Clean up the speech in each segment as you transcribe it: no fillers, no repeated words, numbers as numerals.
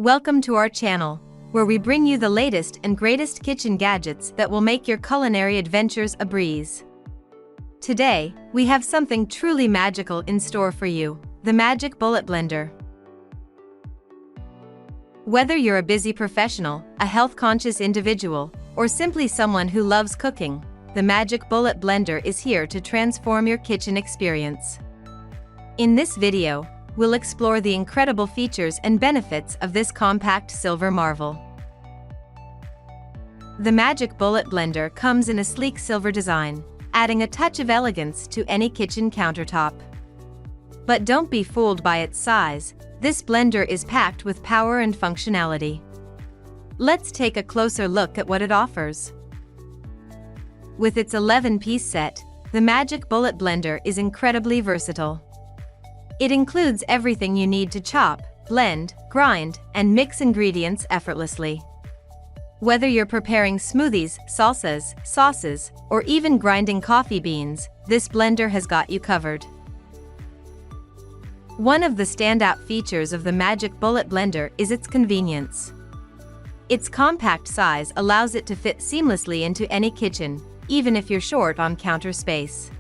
Welcome to our channel, where we bring you the latest and greatest kitchen gadgets that will make your culinary adventures a breeze. Today, we have something truly magical in store for you, the Magic Bullet Blender. Whether you're a busy professional, a health-conscious individual, or simply someone who loves cooking, the Magic Bullet Blender is here to transform your kitchen experience. In this video, we'll explore the incredible features and benefits of this compact silver marvel. The Magic Bullet Blender comes in a sleek silver design, adding a touch of elegance to any kitchen countertop. But don't be fooled by its size, this blender is packed with power and functionality. Let's take a closer look at what it offers. With its 11-piece set, the Magic Bullet Blender is incredibly versatile. It includes everything you need to chop, blend, grind, and mix ingredients effortlessly. Whether you're preparing smoothies, salsas, sauces, or even grinding coffee beans, this blender has got you covered. One of the standout features of the Magic Bullet Blender is its convenience. Its compact size allows it to fit seamlessly into any kitchen, even if you're short on counter space.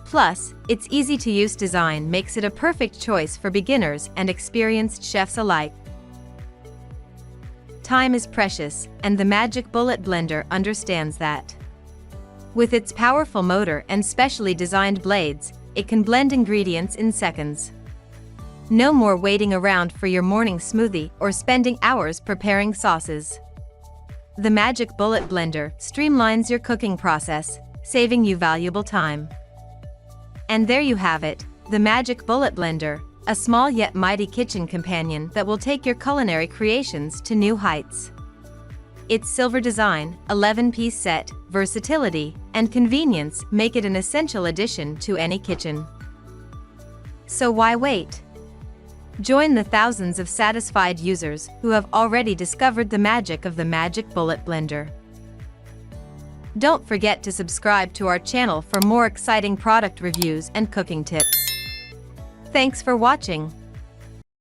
Plus, its easy-to-use design makes it a perfect choice for beginners and experienced chefs alike. Time is precious, and the Magic Bullet Blender understands that. With its powerful motor and specially designed blades, it can blend ingredients in seconds. No more waiting around for your morning smoothie or spending hours preparing sauces. The Magic Bullet Blender streamlines your cooking process, saving you valuable time. And there you have it, the Magic Bullet Blender, a small yet mighty kitchen companion that will take your culinary creations to new heights. Its silver design, 11-piece set, versatility, and convenience make it an essential addition to any kitchen. So why wait? Join the thousands of satisfied users who have already discovered the magic of the Magic Bullet Blender. Don't forget to subscribe to our channel for more exciting product reviews and cooking tips. Thanks for watching.